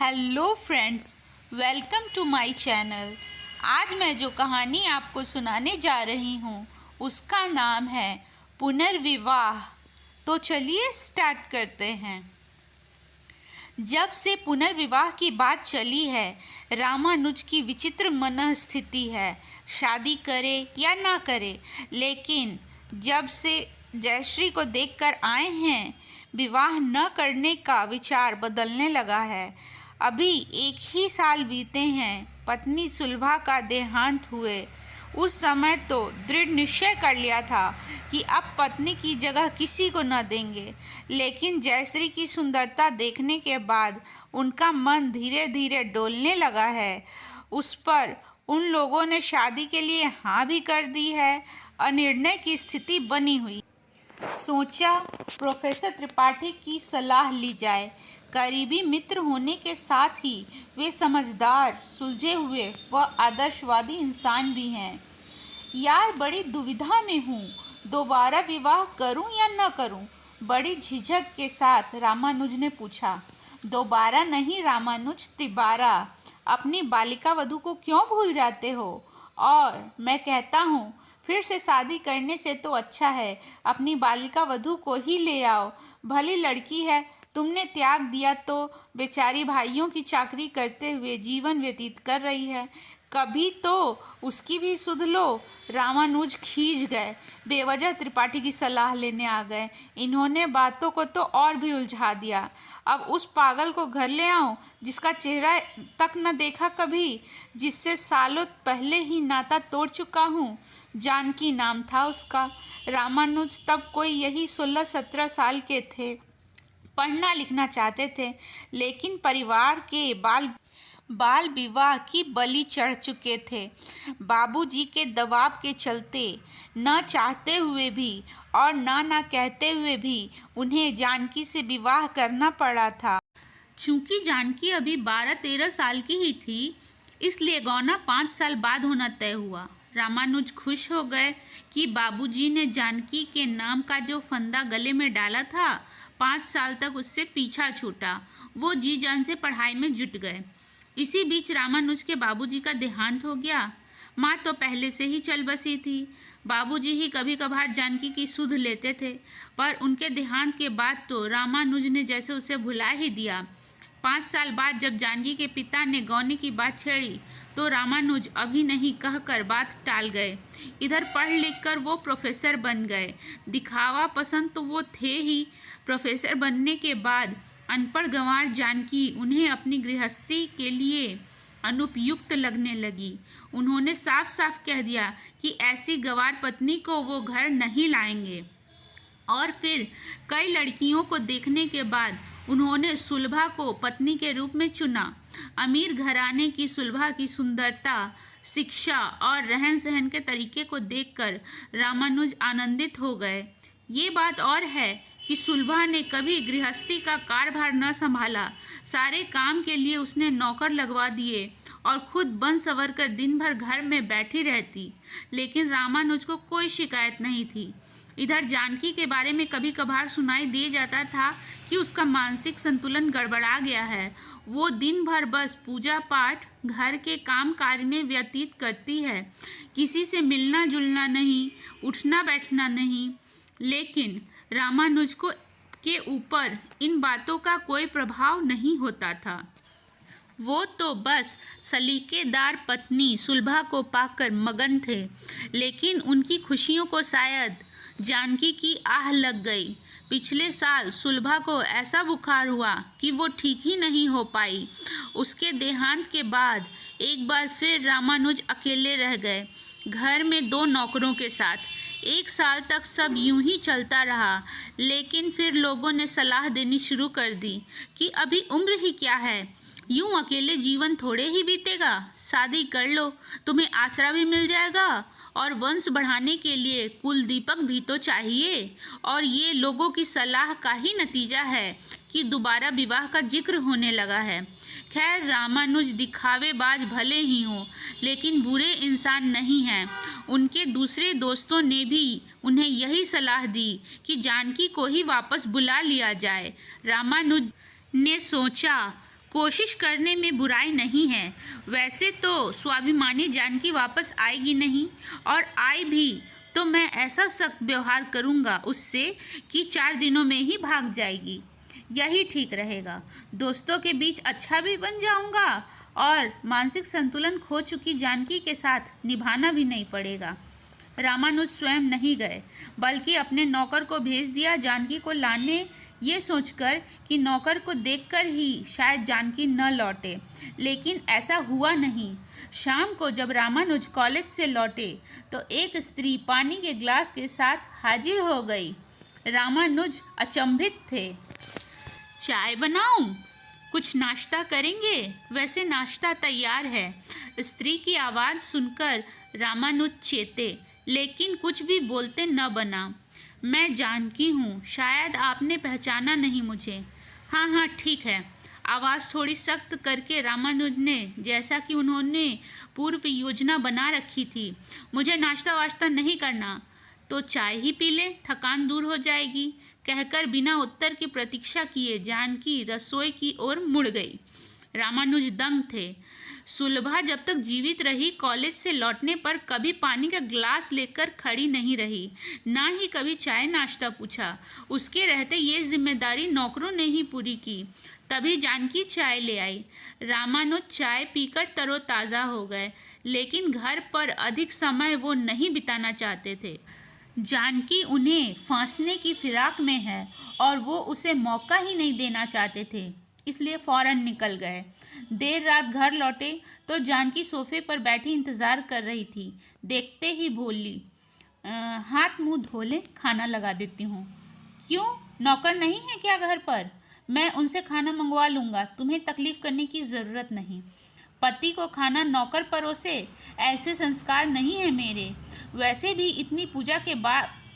Hello friends, welcome to my channel. आज मैं जो कहानी आपको सुनाने जा रही हूँ उसका नाम है पुनर्विवाह। तो चलिए स्टार्ट करते हैं। जब से पुनर्विवाह की बात चली है, रामानुज की विचित्र मनःस्थिति है, शादी करे या ना करे। लेकिन जब से जयश्री को देखकर आए हैं, विवाह न करने का विचार बदलने लगा है। अभी 1 ही साल बीते हैं पत्नी सुलभा का देहांत हुए। उस समय तो दृढ़ निश्चय कर लिया था कि अब पत्नी की जगह किसी को न देंगे। लेकिन जयश्री की सुंदरता देखने के बाद उनका मन धीरे धीरे डोलने लगा है। उस पर उन लोगों ने शादी के लिए हाँ भी कर दी है। अनिर्णय की स्थिति बनी हुई। सोचा प्रोफेसर त्रिपाठी की सलाह ली जाए। करीबी मित्र होने के साथ ही वे समझदार, सुलझे हुए व आदर्शवादी इंसान भी हैं। यार, बड़ी दुविधा में हूँ, दोबारा विवाह करूँ या न करूँ? बड़ी झिझक के साथ रामानुज ने पूछा। दोबारा नहीं रामानुज, तिबारा। अपनी बालिका वधू को क्यों भूल जाते हो? और मैं कहता हूँ, फिर से शादी करने से तो अच्छा है अपनी बालिका वधू को ही ले आओ। भली लड़की है, तुमने त्याग दिया तो बेचारी भाइयों की चाकरी करते हुए जीवन व्यतीत कर रही है। कभी तो उसकी भी सुध लो। रामानुज खींच गए। बेवजह त्रिपाठी की सलाह लेने आ गए। इन्होंने बातों को तो और भी उलझा दिया। अब उस पागल को घर ले आऊं जिसका चेहरा तक न देखा कभी, जिससे सालों पहले ही नाता तोड़ चुका हूँ। जानकी नाम था उसका। रामानुज तब कोई यही 16-17 साल के थे। पढ़ना लिखना चाहते थे, लेकिन परिवार के बाल विवाह की बलि चढ़ चुके थे। बाबूजी के दबाव के चलते न चाहते हुए भी और ना कहते हुए भी उन्हें जानकी से विवाह करना पड़ा था। चूंकि जानकी अभी 12-13 साल की ही थी, इसलिए गौना 5 साल बाद होना तय हुआ। रामानुज खुश हो गए कि बाबूजी ने जानकी के नाम का जो फंदा गले में डाला था, 5 साल तक उससे पीछा छूटा। वो जी जान से पढ़ाई में जुट गए। इसी बीच रामानुज के बाबूजी का देहांत हो गया। माँ तो पहले से ही चल बसी थी। बाबूजी ही कभी कभार जानकी की सुध लेते थे, पर उनके देहांत के बाद तो रामानुज ने जैसे उसे भुला ही दिया। 5 साल बाद जब जानकी के पिता ने गौने की बात छेड़ी, तो रामानुज अभी नहीं कहकर बात टाल गए। इधर पढ़ लिख कर वो प्रोफेसर बन गए। दिखावा पसंद तो वो थे ही। प्रोफेसर बनने के बाद अनपढ़ गंवार जानकी उन्हें अपनी गृहस्थी के लिए अनुपयुक्त लगने लगी। उन्होंने साफ साफ कह दिया कि ऐसी गंवार पत्नी को वो घर नहीं लाएंगे। और फिर कई लड़कियों को देखने के बाद उन्होंने सुलभा को पत्नी के रूप में चुना। अमीर घराने की सुलभा की सुंदरता, शिक्षा और रहन सहन के तरीके को देखकर रामानुज आनंदित हो गए। ये बात और है कि सुलभा ने कभी गृहस्थी का कारभार न संभाला। सारे काम के लिए उसने नौकर लगवा दिए और खुद बन सवर कर दिन भर घर में बैठी रहती। लेकिन रामानुज को कोई शिकायत नहीं थी। इधर जानकी के बारे में कभी कभार सुनाई दे जाता था कि उसका मानसिक संतुलन गड़बड़ा गया है। वो दिन भर बस पूजा पाठ, घर के काम काज में व्यतीत करती है। किसी से मिलना जुलना नहीं, उठना बैठना नहीं। लेकिन रामानुज को के ऊपर इन बातों का कोई प्रभाव नहीं होता था। वो तो बस सलीकेदार पत्नी सुलभा को पाकर मगन थे। लेकिन उनकी खुशियों को शायद जानकी की आह लग गई। पिछले साल सुलभा को ऐसा बुखार हुआ कि वो ठीक ही नहीं हो पाई। उसके देहांत के बाद एक बार फिर रामानुज अकेले रह गए, घर में 2 नौकरों के साथ। 1 साल तक सब यूं ही चलता रहा। लेकिन फिर लोगों ने सलाह देनी शुरू कर दी कि अभी उम्र ही क्या है, यूं अकेले जीवन थोड़े ही बीतेगा। शादी कर लो, तुम्हें आसरा भी मिल जाएगा और वंश बढ़ाने के लिए कुल दीपक भी तो चाहिए। और ये लोगों की सलाह का ही नतीजा है कि दोबारा विवाह का जिक्र होने लगा है। खैर, रामानुज दिखावेबाज भले ही हों, लेकिन बुरे इंसान नहीं हैं। उनके दूसरे दोस्तों ने भी उन्हें यही सलाह दी कि जानकी को ही वापस बुला लिया जाए। रामानुज ने सोचा कोशिश करने में बुराई नहीं है। वैसे तो स्वाभिमानी जानकी वापस आएगी नहीं, और आई भी तो मैं ऐसा सख्त व्यवहार करूँगा उससे कि 4 दिनों में ही भाग जाएगी। यही ठीक रहेगा। दोस्तों के बीच अच्छा भी बन जाऊँगा और मानसिक संतुलन खो चुकी जानकी के साथ निभाना भी नहीं पड़ेगा। रामानुज स्वयं नहीं गए, बल्कि अपने नौकर को भेज दिया जानकी को लाने, ये सोचकर कि नौकर को देखकर ही शायद जानकी न लौटे। लेकिन ऐसा हुआ नहीं। शाम को जब रामानुज कॉलेज से लौटे तो एक स्त्री पानी के ग्लास के साथ हाजिर हो गई। रामानुज अचंभित थे। चाय बनाऊं? कुछ नाश्ता करेंगे? वैसे नाश्ता तैयार है। स्त्री की आवाज़ सुनकर रामानुज चेते, लेकिन कुछ भी बोलते न बना। मैं जानकी हूँ, शायद आपने पहचाना नहीं मुझे। हाँ हाँ ठीक है। आवाज़ थोड़ी सख्त करके रामानुज ने, जैसा कि उन्होंने पूर्व योजना बना रखी थी, मुझे नाश्ता वाश्ता नहीं करना, तो चाय ही पी लें, थकान दूर हो जाएगी, कहकर बिना उत्तर की प्रतीक्षा किए जानकी रसोई की ओर मुड़ गई। रामानुज दंग थे। सुलभा जब तक जीवित रही कॉलेज से लौटने पर कभी पानी का ग्लास लेकर खड़ी नहीं रही, ना ही कभी चाय नाश्ता पूछा। उसके रहते ये जिम्मेदारी नौकरों ने ही पूरी की। तभी जानकी चाय ले आई। रामानुज चाय पीकर तरोताज़ा हो गए, लेकिन घर पर अधिक समय वो नहीं बिताना चाहते थे। जानकी उन्हें फांसने की फिराक में है और वो उसे मौका ही नहीं देना चाहते थे, इसलिए फौरन निकल गए। देर रात घर लौटे तो जानकी सोफे पर बैठी इंतज़ार कर रही थी। देखते ही बोली, हाथ मुंह धो ले, खाना लगा देती हूँ। क्यों, नौकर नहीं है क्या घर पर? मैं उनसे खाना मंगवा लूँगा, तुम्हें तकलीफ़ करने की ज़रूरत नहीं। पति को खाना नौकर परोसे, ऐसे संस्कार नहीं है मेरे। वैसे भी इतनी पूजा के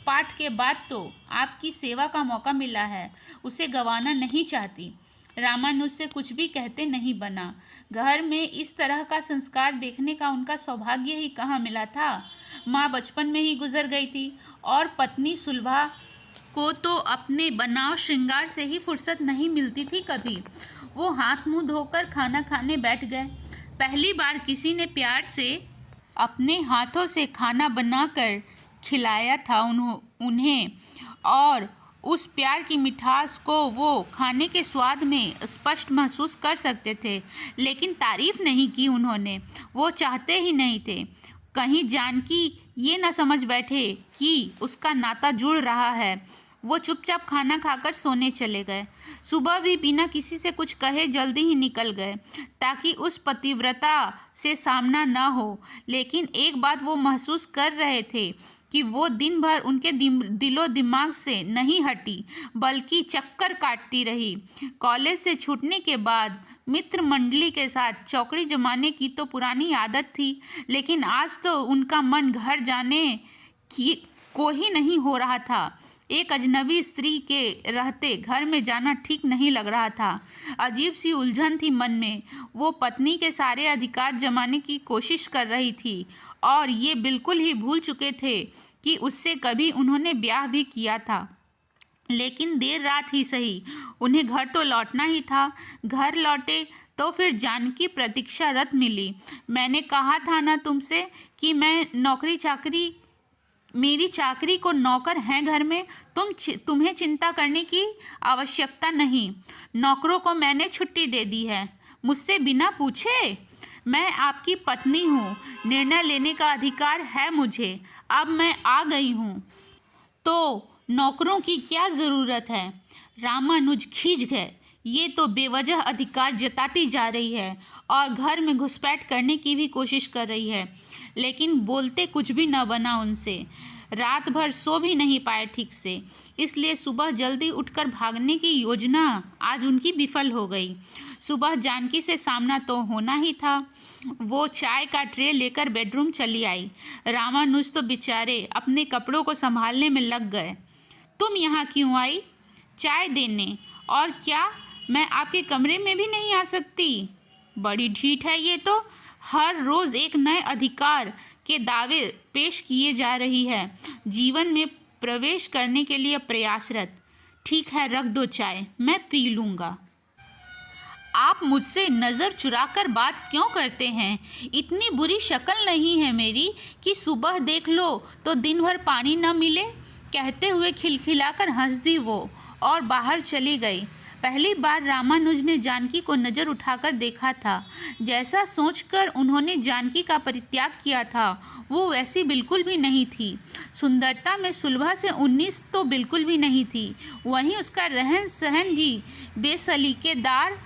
पाठ के बाद तो आपकी सेवा का मौका मिला है, उसे गंवाना नहीं चाहती। रामानुज से कुछ भी कहते नहीं बना। घर में इस तरह का संस्कार देखने का उनका सौभाग्य ही कहाँ मिला था। माँ बचपन में ही गुजर गई थी और पत्नी सुलभा को तो अपने बनाव श्रृंगार से ही फुर्सत नहीं मिलती थी कभी। वो हाथ मुंह धोकर खाना खाने बैठ गए। पहली बार किसी ने प्यार से अपने हाथों से खाना बनाकर खिलाया था उन्हें, और उस प्यार की मिठास को वो खाने के स्वाद में स्पष्ट महसूस कर सकते थे, लेकिन तारीफ नहीं की उन्होंने। वो चाहते ही नहीं थे। कहीं जानकी ये न समझ बैठे कि उसका नाता जुड़ रहा है। वो चुपचाप खाना खाकर सोने चले गए। सुबह भी बिना किसी से कुछ कहे जल्दी ही निकल गए, ताकि उस पतिव्रता से सामना न हो। लेकिन एक बात वो महसूस कर रहे थे कि वो दिन भर उनके दिलो दिमाग से नहीं हटी, बल्कि चक्कर काटती रही। कॉलेज से छूटने के बाद मित्र मंडली के साथ चौकड़ी जमाने की तो पुरानी आदत थी, लेकिन आज तो उनका मन घर जाने को ही नहीं हो रहा था। एक अजनबी स्त्री के रहते घर में जाना ठीक नहीं लग रहा था। अजीब सी उलझन थी मन में। वो पत्नी के सारे अधिकार जमाने की कोशिश कर रही थी और ये बिल्कुल ही भूल चुके थे कि उससे कभी उन्होंने ब्याह भी किया था। लेकिन देर रात ही सही, उन्हें घर तो लौटना ही था। घर लौटे तो फिर जानकी प्रतीक्षारत मिली। मैंने कहा था ना तुमसे कि मेरी चाकरी को नौकर हैं घर में, तुम्हें चिंता करने की आवश्यकता नहीं। नौकरों को मैंने छुट्टी दे दी है, मुझसे बिना पूछे। मैं आपकी पत्नी हूँ, निर्णय लेने का अधिकार है मुझे। अब मैं आ गई हूँ तो नौकरों की क्या ज़रूरत है? रामानुज खींच गए। ये तो बेवजह अधिकार जताती जा रही है और घर में घुसपैठ करने की भी कोशिश कर रही है, लेकिन बोलते कुछ भी न बना उनसे। रात भर सो भी नहीं पाए ठीक से, इसलिए सुबह जल्दी उठकर भागने की योजना आज उनकी विफल हो गई। सुबह जानकी से सामना तो होना ही था। वो चाय का ट्रे लेकर बेडरूम चली आई। रामानुज तो बेचारे अपने कपड़ों को संभालने में लग गए। तुम यहाँ क्यों आई? चाय देने। और क्या मैं आपके कमरे में भी नहीं आ सकती? बड़ी ढीठ है ये तो। हर रोज़ एक नए अधिकार के दावे पेश किए जा रही है, जीवन में प्रवेश करने के लिए प्रयासरत। ठीक है, रख दो चाय, मैं पी लूँगा। आप मुझसे नज़र चुराकर बात क्यों करते हैं? इतनी बुरी शक्ल नहीं है मेरी कि सुबह देख लो तो दिन भर पानी न मिले। कहते हुए खिलखिलाकर हंस दी वो और बाहर चली गई। पहली बार रामानुज ने जानकी को नज़र उठाकर देखा था। जैसा सोचकर उन्होंने जानकी का परित्याग किया था वो वैसी बिल्कुल भी नहीं थी। सुंदरता में सुलभा से 19 तो बिल्कुल भी नहीं थी। वहीं उसका रहन सहन भी बेसलीकेदार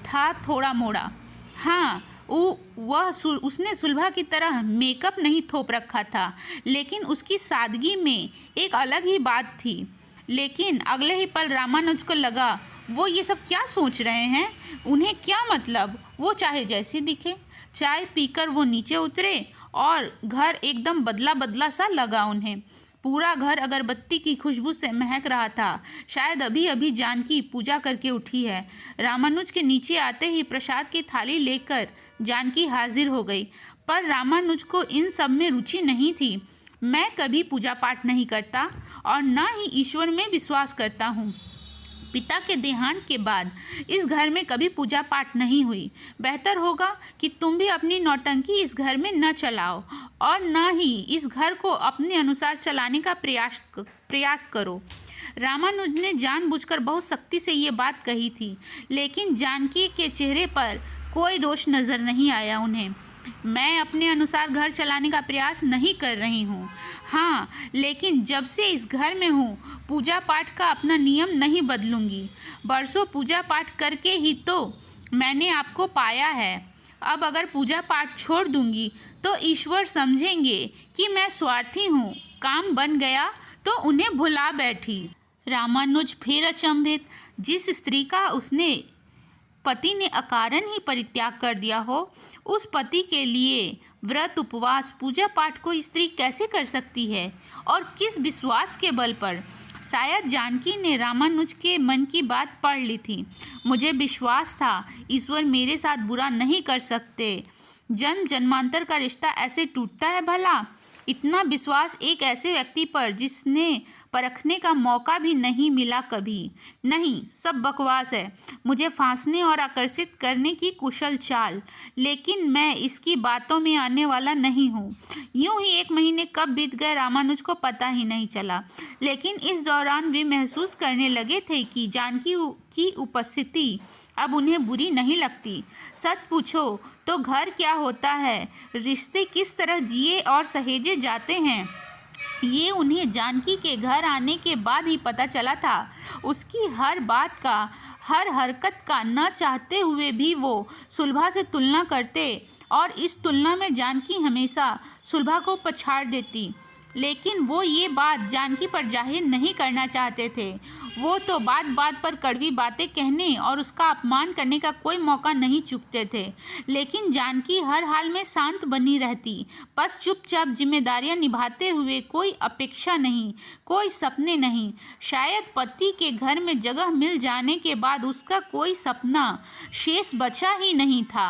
था, थोड़ा मोड़ा। हाँ, उसने सुलभा की तरह मेकअप नहीं थोप रखा था, लेकिन उसकी सादगी में एक अलग ही बात थी। लेकिन अगले ही पल रामानुज को लगा वो ये सब क्या सोच रहे हैं, उन्हें क्या मतलब, वो चाहे जैसी दिखे। चाय पीकर वो नीचे उतरे और घर एकदम बदला बदला सा लगा उन्हें। पूरा घर अगरबत्ती की खुशबू से महक रहा था। शायद अभी अभी जानकी पूजा करके उठी है। रामानुज के नीचे आते ही प्रसाद की थाली लेकर जानकी हाजिर हो गई, पर रामानुज को इन सब में रुचि नहीं थी। मैं कभी पूजा पाठ नहीं करता और न ही ईश्वर में विश्वास करता हूँ। पिता के देहांत के बाद इस घर में कभी पूजा पाठ नहीं हुई। बेहतर होगा कि तुम भी अपनी नौटंकी इस घर में न चलाओ और न ही इस घर को अपने अनुसार चलाने का प्रयास करो। रामानुज ने जानबूझकर बहुत सख्ती से ये बात कही थी, लेकिन जानकी के चेहरे पर कोई रोष नज़र नहीं आया उन्हें। मैं अपने अनुसार घर चलाने का प्रयास नहीं कर रही हूँ। हाँ, लेकिन जब से इस घर में हूँ पूजा पाठ का अपना नियम नहीं बदलूँगी। बरसों पूजा पाठ करके ही तो मैंने आपको पाया है। अब अगर पूजा पाठ छोड़ दूँगी तो ईश्वर समझेंगे कि मैं स्वार्थी हूँ। काम बन गया तो उन्हें भुला बैठी। रामानुज फिर अचंभित। जिस स्त्री का उसने पति ने अकारण ही परित्याग कर दिया हो, उस पति के लिए व्रत उपवास पूजा पाठ को स्त्री कैसे कर सकती है और किस विश्वास के बल पर? शायद जानकी ने रामानुज के मन की बात पढ़ ली थी। मुझे विश्वास था ईश्वर मेरे साथ बुरा नहीं कर सकते। जन्म जन्मांतर का रिश्ता ऐसे टूटता है भला? इतना विश्वास एक ऐसे व्यक्ति पर जिसने परखने का मौका भी नहीं मिला कभी। नहीं, सब बकवास है। मुझे फांसने और आकर्षित करने की कुशल चाल, लेकिन मैं इसकी बातों में आने वाला नहीं हूँ। यूं ही 1 महीने कब बीत गए रामानुज को पता ही नहीं चला, लेकिन इस दौरान वे महसूस करने लगे थे कि जानकी की उपस्थिति अब उन्हें बुरी नहीं लगती। सच पूछो तो घर क्या होता है, रिश्ते किस तरह जिए और सहेजे जाते हैं, ये उन्हें जानकी के घर आने के बाद ही पता चला था। उसकी हर बात का, हर हरकत का न चाहते हुए भी वो सुलभा से तुलना करते और इस तुलना में जानकी हमेशा सुलभा को पछाड़ देती। लेकिन वो ये बात जानकी पर जाहिर नहीं करना चाहते थे। वो तो बात बात पर कड़वी बातें कहने और उसका अपमान करने का कोई मौका नहीं चूकते थे। लेकिन जानकी हर हाल में शांत बनी रहती, बस चुपचाप जिम्मेदारियां निभाते हुए। कोई अपेक्षा नहीं, कोई सपने नहीं। शायद पति के घर में जगह मिल जाने के बाद उसका कोई सपना शेष बचा ही नहीं था।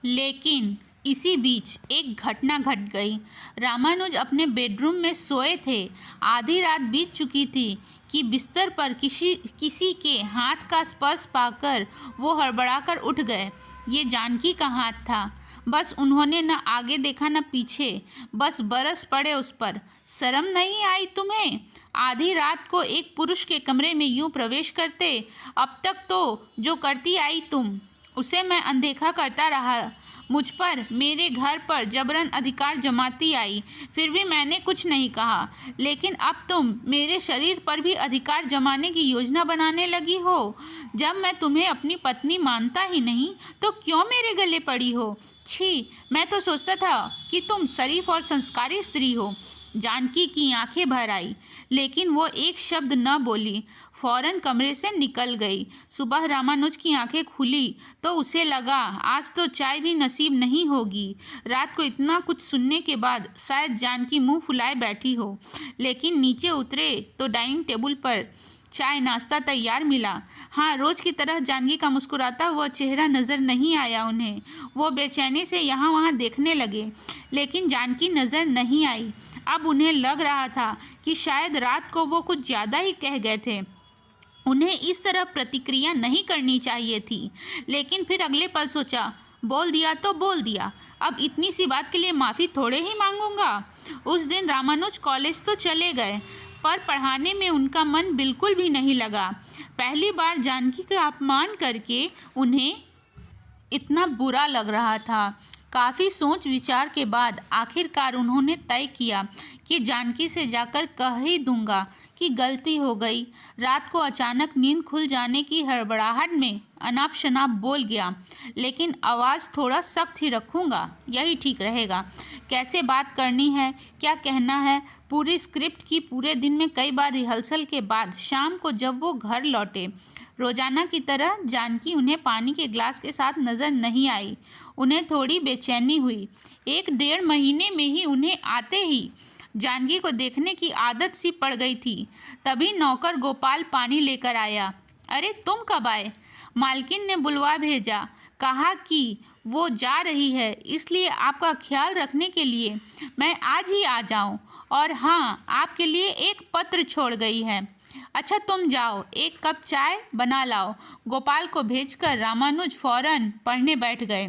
लेकिन इसी बीच एक घटना घट गई। रामानुज अपने बेडरूम में सोए थे। आधी रात बीत चुकी थी कि बिस्तर पर किसी के हाथ का स्पर्श पाकर वो हड़बड़ाकर उठ गए। ये जानकी का हाथ था। बस उन्होंने न आगे देखा न पीछे, बस बरस पड़े उस पर। शर्म नहीं आई तुम्हें? आधी रात को एक पुरुष के कमरे में यूं प्रवेश करते? अब तक तो जो करती आई तुम, उसे मैं अनदेखा करता रहा। मुझ पर, मेरे घर पर जबरन अधिकार जमाती आई, फिर भी मैंने कुछ नहीं कहा। लेकिन अब तुम मेरे शरीर पर भी अधिकार जमाने की योजना बनाने लगी हो। जब मैं तुम्हें अपनी पत्नी मानता ही नहीं तो क्यों मेरे गले पड़ी हो? छी, मैं तो सोचता था कि तुम शरीफ और संस्कारी स्त्री हो। जानकी की आंखें भर आई, लेकिन वो एक शब्द न बोली, फौरन कमरे से निकल गई। सुबह रामानुज की आंखें खुली तो उसे लगा आज तो चाय भी नसीब नहीं होगी। रात को इतना कुछ सुनने के बाद शायद जानकी मुंह फुलाए बैठी हो, लेकिन नीचे उतरे तो डाइनिंग टेबल पर चाय नाश्ता तैयार मिला। हाँ, रोज की तरह जानकी का मुस्कुराता हुआ चेहरा नज़र नहीं आया उन्हें। वो बेचैनी से यहाँ वहाँ देखने लगे, लेकिन जानकी नज़र नहीं आई। अब उन्हें लग रहा था कि शायद रात को वो कुछ ज़्यादा ही कह गए थे। उन्हें इस तरह प्रतिक्रिया नहीं करनी चाहिए थी, लेकिन फिर अगले पल सोचा, बोल दिया तो बोल दिया, अब इतनी सी बात के लिए माफ़ी थोड़े ही मांगूंगा। उस दिन रामानुज कॉलेज तो चले गए, पर पढ़ाने में उनका मन बिल्कुल भी नहीं लगा। पहली बार जानकी का अपमान करके उन्हें इतना बुरा लग रहा था। काफ़ी सोच विचार के बाद आखिरकार उन्होंने तय किया कि जानकी से जाकर कह ही दूंगा कि गलती हो गई। रात को अचानक नींद खुल जाने की हड़बड़ाहट में अनाप शनाप बोल गया, लेकिन आवाज़ थोड़ा सख्त ही रखूँगा, यही ठीक रहेगा। कैसे बात करनी है, क्या कहना है, पूरी स्क्रिप्ट की पूरे दिन में कई बार रिहर्सल के बाद शाम को जब वो घर लौटे, रोजाना की तरह जानकी उन्हें पानी के ग्लास के साथ नज़र नहीं आई। उन्हें थोड़ी बेचैनी हुई। 1-1.5 महीने में ही उन्हें आते ही जानकी को देखने की आदत सी पड़ गई थी। तभी नौकर गोपाल पानी लेकर आया। अरे तुम कब आए? मालकिन ने बुलवा भेजा, कहा कि वो जा रही है, इसलिए आपका ख्याल रखने के लिए मैं आज ही आ जाऊं। और हाँ, आपके लिए एक पत्र छोड़ गई है। अच्छा तुम जाओ, एक कप चाय बना लाओ। गोपाल को भेजकर रामानुज फौरन पढ़ने बैठ गए।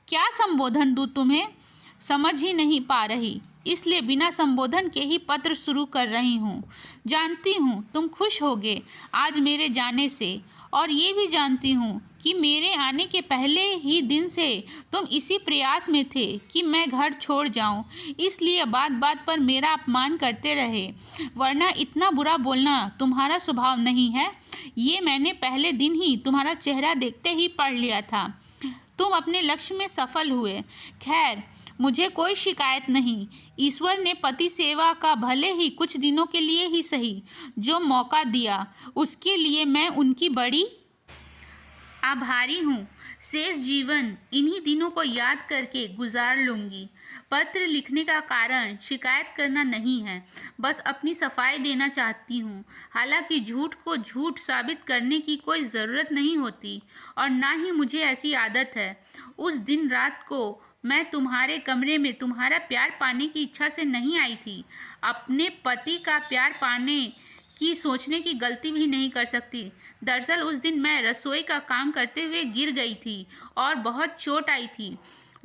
क्या संबोधन दूँ तुम्हें, समझ ही नहीं पा रही, इसलिए बिना संबोधन के ही पत्र शुरू कर रही हूँ। जानती हूँ तुम खुश होगे आज मेरे जाने से, और ये भी जानती हूँ कि मेरे आने के पहले ही दिन से तुम इसी प्रयास में थे कि मैं घर छोड़ जाऊं, इसलिए बात बात पर मेरा अपमान करते रहे, वरना इतना बुरा बोलना तुम्हारा स्वभाव नहीं है। ये मैंने पहले दिन ही तुम्हारा चेहरा देखते ही पढ़ लिया था। तुम अपने लक्ष्य में सफल हुए। खैर, मुझे कोई शिकायत नहीं। ईश्वर ने पति सेवा का भले ही कुछ दिनों के लिए ही सही जो मौका दिया, उसके लिए मैं उनकी बड़ी आभारी हूँ। शेष जीवन इन्हीं दिनों को याद करके गुजार लूँगी। पत्र लिखने का कारण शिकायत करना नहीं है, बस अपनी सफाई देना चाहती हूँ। हालांकि झूठ को झूठ साबित करने की कोई ज़रूरत नहीं होती, और ना ही मुझे ऐसी आदत है। उस दिन रात को मैं तुम्हारे कमरे में तुम्हारा प्यार पाने की इच्छा से नहीं आई थी। अपने पति का प्यार पाने की सोचने की गलती भी नहीं कर सकती। दरअसल उस दिन मैं रसोई का काम करते हुए गिर गई थी और बहुत चोट आई थी।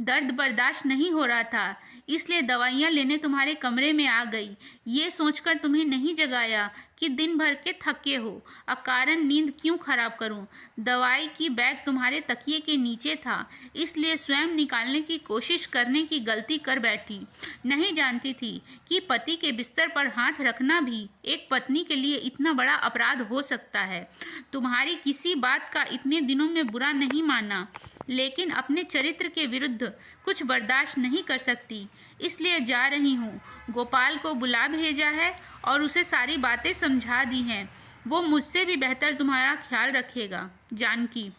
दर्द बर्दाश्त नहीं हो रहा था, इसलिए दवाइयाँ लेने तुम्हारे कमरे में आ गई। ये सोचकर तुम्हें नहीं जगाया कि दिन भर के थके हो, अकारण नींद क्यों खराब करूं। दवाई की बैग तुम्हारे तकिए के नीचे था, इसलिए स्वयं निकालने की कोशिश करने की गलती कर बैठी। नहीं जानती थी कि पति के बिस्तर पर हाथ रखना भी एक पत्नी के लिए इतना बड़ा अपराध हो सकता है। तुम्हारी किसी बात का इतने दिनों में बुरा नहीं माना, लेकिन अपने चरित्र के विरुद्ध कुछ बर्दाश्त नहीं कर सकती, इसलिए जा रही हूँ। गोपाल को बुला भेजा है और उसे सारी बातें समझा दी हैं। वो मुझसे भी बेहतर तुम्हारा ख्याल रखेगा। जानकी।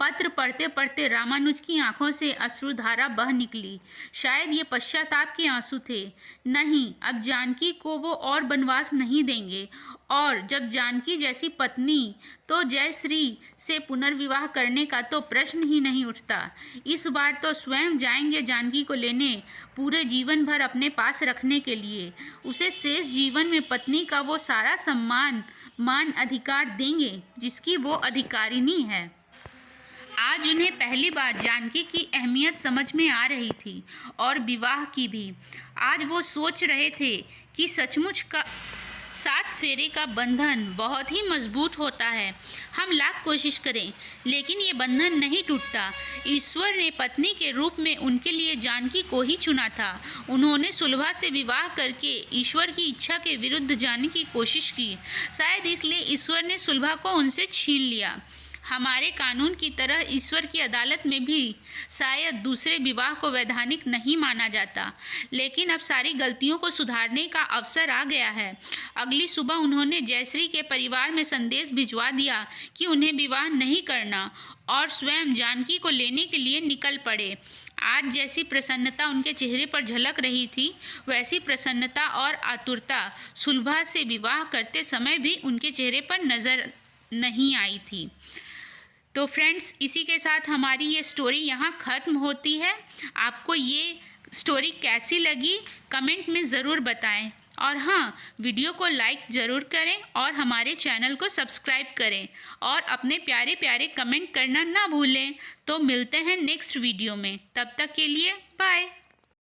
पत्र पढ़ते पढ़ते रामानुज की आंखों से अश्रुधारा बह निकली। शायद ये पश्चाताप के आंसू थे। नहीं, अब जानकी को वो और बनवास नहीं देंगे, और जब जानकी जैसी पत्नी, तो जयश्री से पुनर्विवाह करने का तो प्रश्न ही नहीं उठता। इस बार तो स्वयं जाएंगे जानकी को लेने, पूरे जीवन भर अपने पास रखने के लिए। उसे शेष जीवन में पत्नी का वो सारा सम्मान, मान, अधिकार देंगे जिसकी वो अधिकारिणी है। आज उन्हें पहली बार जानकी की अहमियत समझ में आ रही थी, और विवाह की भी। आज वो सोच रहे थे कि सचमुच का 7 फेरे का बंधन बहुत ही मजबूत होता है। हम लाख कोशिश करें, लेकिन ये बंधन नहीं टूटता। ईश्वर ने पत्नी के रूप में उनके लिए जानकी को ही चुना था। उन्होंने सुलभा से विवाह करके ईश्वर की इच्छा के विरुद्ध जाने की कोशिश की। शायद इसलिए ईश्वर ने सुलभा को उनसे छीन लिया। हमारे कानून की तरह ईश्वर की अदालत में भी शायद दूसरे विवाह को वैधानिक नहीं माना जाता, लेकिन अब सारी गलतियों को सुधारने का अवसर आ गया है। अगली सुबह उन्होंने जयश्री के परिवार में संदेश भिजवा दिया कि उन्हें विवाह नहीं करना, और स्वयं जानकी को लेने के लिए निकल पड़े। आज जैसी प्रसन्नता उनके चेहरे पर झलक रही थी, वैसी प्रसन्नता और आतुरता सुलभा से विवाह करते समय भी उनके चेहरे पर नजर नहीं आई थी। तो फ्रेंड्स, इसी के साथ हमारी ये स्टोरी यहाँ ख़त्म होती है। आपको ये स्टोरी कैसी लगी कमेंट में ज़रूर बताएं। और हाँ, वीडियो को लाइक ज़रूर करें और हमारे चैनल को सब्सक्राइब करें और अपने प्यारे प्यारे कमेंट करना ना भूलें। तो मिलते हैं नेक्स्ट वीडियो में, तब तक के लिए बाय।